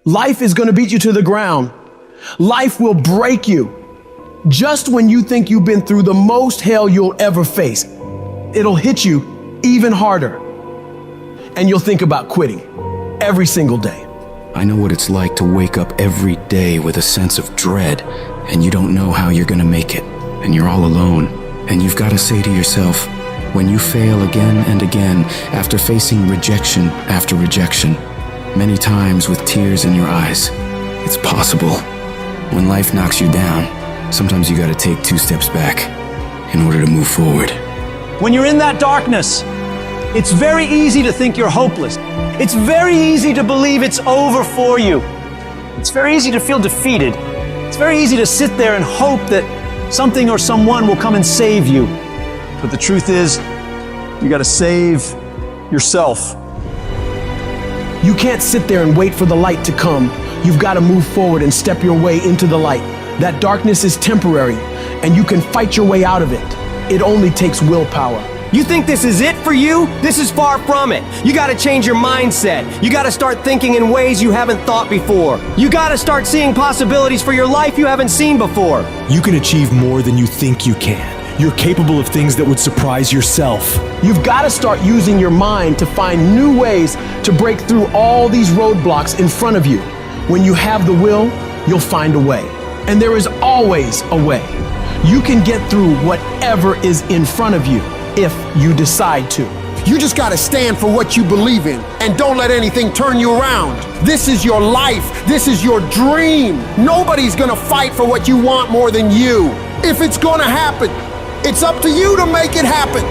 Life is going to beat you to the ground. Life will break you. Just when you think you've been through the most hell you'll ever face, it'll hit you even harder. And you'll think about quitting every single day. I know what it's like to wake up every day with a sense of dread, and you don't know how you're gonna make it, and you're all alone. And you've got to say to yourself, when you fail again and again, after facing rejection after rejection, many times with tears in your eyes, it's possible. When life knocks you down, sometimes you gotta take 2 steps back in order to move forward. When you're in that darkness, it's very easy to think you're hopeless. It's very easy to believe it's over for you. It's very easy to feel defeated. It's very easy to sit there and hope that something or someone will come and save you. But the truth is, you gotta save yourself. You can't sit there and wait for the light to come. You've got to move forward and step your way into the light. That darkness is temporary, and you can fight your way out of it. It only takes willpower. You think this is it for you? This is far from it. You gotta change your mindset. You gotta start thinking in ways you haven't thought before. You gotta start seeing possibilities for your life you haven't seen before. You can achieve more than you think you can. You're capable of things that would surprise yourself. You've got to start using your mind to find new ways to break through all these roadblocks in front of you. When you have the will, you'll find a way. And there is always a way. You can get through whatever is in front of you if you decide to. You just gotta stand for what you believe in and don't let anything turn you around. This is your life. This is your dream. Nobody's gonna fight for what you want more than you. If it's gonna happen, it's up to you to make it happen.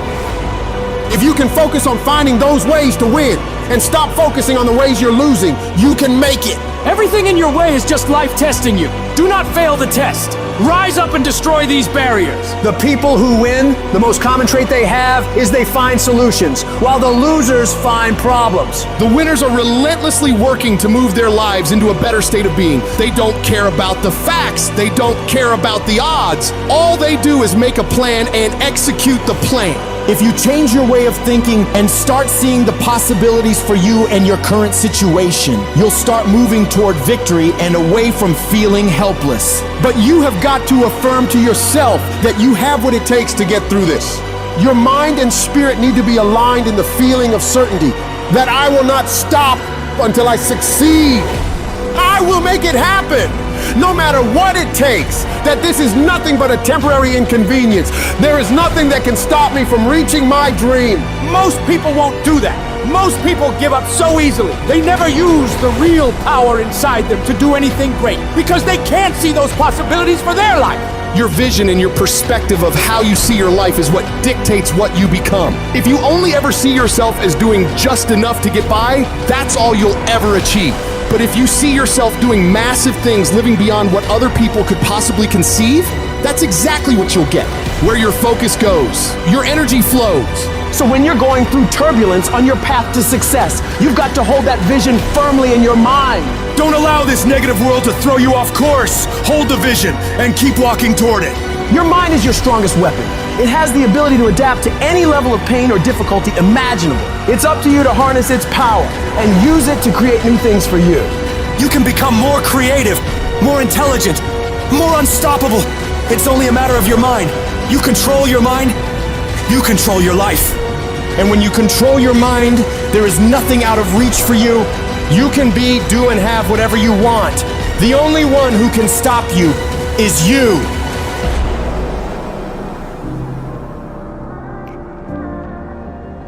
If you can focus on finding those ways to win and stop focusing on the ways you're losing, you can make it. Everything in your way is just life testing you. Do not fail the test. Rise up and destroy these barriers. The people who win, the most common trait they have is they find solutions, while the losers find problems. The winners are relentlessly working to move their lives into a better state of being. They don't care about the facts. They don't care about the odds. All they do is make a plan and execute the plan. If you change your way of thinking and start seeing the possibilities for you and your current situation, you'll start moving toward victory and away from feeling helpless. But you have got to affirm to yourself that you have what it takes to get through this. Your mind and spirit need to be aligned in the feeling of certainty that I will not stop until I succeed. I will make it happen, no matter what it takes, that this is nothing but a temporary inconvenience. There is nothing that can stop me from reaching my dream. Most people won't do that. Most people give up so easily. They never use the real power inside them to do anything great because they can't see those possibilities for their life. Your vision and your perspective of how you see your life is what dictates what you become. If you only ever see yourself as doing just enough to get by, that's all you'll ever achieve. But if you see yourself doing massive things, living beyond what other people could possibly conceive, that's exactly what you'll get. Where your focus goes, your energy flows. So when you're going through turbulence on your path to success, you've got to hold that vision firmly in your mind. Don't allow this negative world to throw you off course. Hold the vision and keep walking toward it. Your mind is your strongest weapon. It has the ability to adapt to any level of pain or difficulty imaginable. It's up to you to harness its power and use it to create new things for you. You can become more creative, more intelligent, more unstoppable. It's only a matter of your mind. You control your mind, you control your life. And when you control your mind, there is nothing out of reach for you. You can be, do, and have whatever you want. The only one who can stop you is you.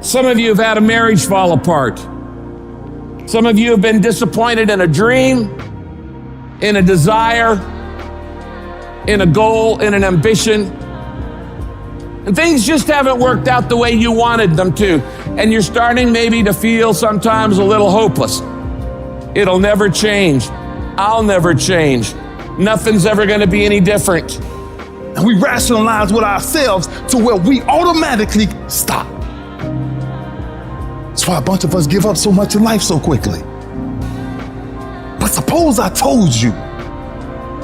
Some of you have had a marriage fall apart. Some of you have been disappointed in a dream, in a desire, in a goal, in an ambition. And things just haven't worked out the way you wanted them to. And you're starting maybe to feel sometimes a little hopeless. It'll never change. I'll never change. Nothing's ever gonna be any different. And we rationalize with ourselves to where we automatically stop. That's why a bunch of us give up so much in life so quickly. But suppose I told you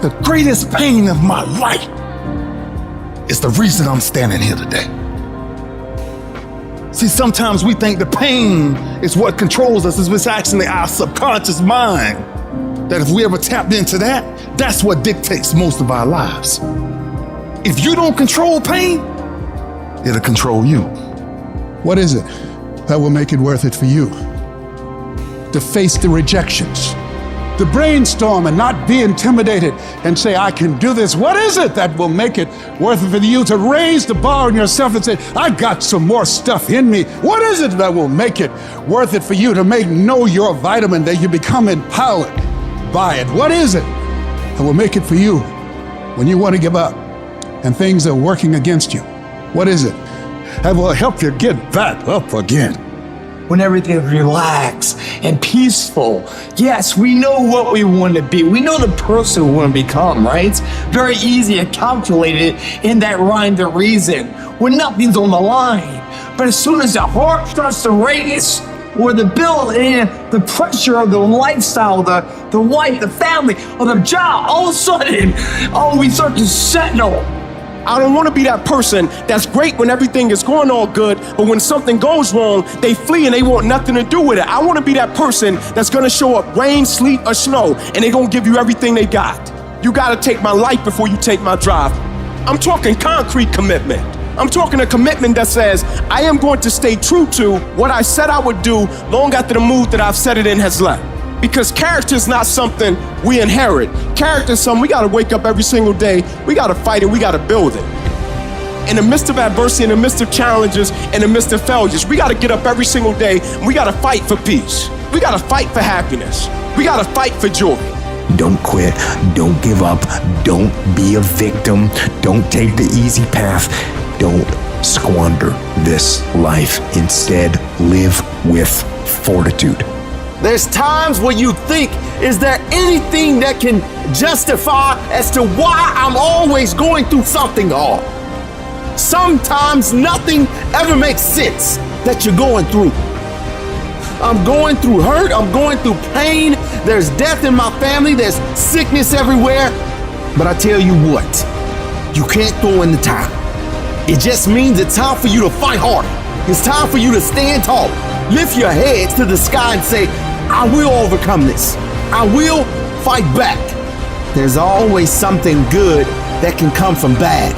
the greatest pain of my life is the reason I'm standing here today. See, sometimes we think the pain is what controls us. It's actually our subconscious mind that if we ever tapped into that, that's what dictates most of our lives. If you don't control pain, it'll control you. What is it that will make it worth it for you? To face the rejections, to brainstorm and not be intimidated and say, I can do this. What is it that will make it worth it for you to raise the bar on yourself and say, I got some more stuff in me? What is it that will make it worth it for you to know your vitamin, that you become empowered by it? What is it that will make it for you when you want to give up and things are working against you? What is it that will help you get back up again? When everything's relaxed and peaceful. Yes, we know what we want to be. We know the person we want to become, right? It's very easy to calculate it in that rhyme to reason when nothing's on the line. But as soon as the heart starts to race, or the bill and the pressure of the lifestyle, the wife, the family, or the job, all of a sudden, we start to settle. I don't want to be that person that's great when everything is going all good, but when something goes wrong, they flee and they want nothing to do with it. I want to be that person that's going to show up rain, sleet, or snow, and they're going to give you everything they got. You got to take my life before you take my drive. I'm talking concrete commitment. I'm talking a commitment that says I am going to stay true to what I said I would do long after the mood that I've set it in has left. Because character is not something we inherit. Character is something we gotta wake up every single day, we gotta fight it, we gotta build it. In the midst of adversity, in the midst of challenges, in the midst of failures, we gotta get up every single day and we gotta fight for peace. We gotta fight for happiness. We gotta fight for joy. Don't quit, don't give up, don't be a victim, don't take the easy path, don't squander this life. Instead, live with fortitude. There's times where you think, is there anything that can justify as to why I'm always going through something hard? Sometimes nothing ever makes sense that you're going through. I'm going through hurt, I'm going through pain, there's death in my family, there's sickness everywhere. But I tell you what, you can't throw in the towel. It just means it's time for you to fight harder. It's time for you to stand tall. Lift your heads to the sky and say, I will overcome this. I will fight back. There's always something good that can come from bad.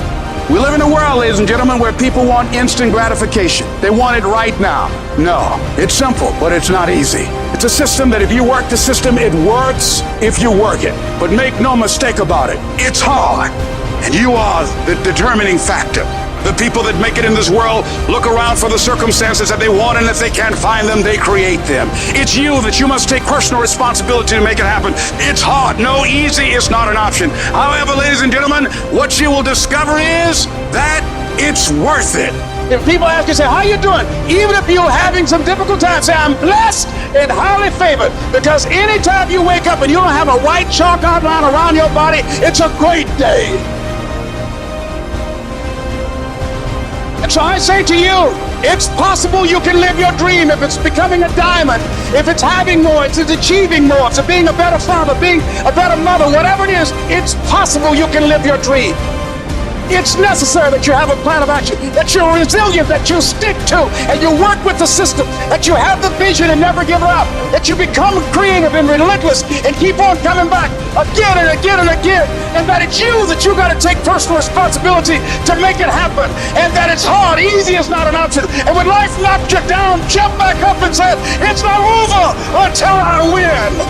We live in a world, ladies and gentlemen, where people want instant gratification. They want it right now. No, it's simple, but it's not easy. It's a system that if you work the system, it works if you work it. But make no mistake about it, it's hard. And you are the determining factor. The people that make it in this world look around for the circumstances that they want, and if they can't find them, they create them. It's you that you must take personal responsibility to make it happen. It's hard. No, easy is not an option. However, ladies and gentlemen, what you will discover is that it's worth it. If people ask you, say, how you doing? Even if you're having some difficult times, say, I'm blessed and highly favored. Because anytime you wake up and you don't have a white chalk outline around your body, it's a great day. And so I say to you, it's possible you can live your dream if it's becoming a diamond, if it's having more, it's achieving more, it's being a better father, being a better mother, whatever it is, it's possible you can live your dream. It's necessary that you have a plan of action, that you're resilient, that you stick to, and you work with the system, that you have the vision and never give up, that you become creative and relentless and keep on coming back again and again and again, and that it's you that you got to take personal responsibility to make it happen, and that it's hard, easy is not an option, and when life knocks you down, jump back up and say, it's not over until I win.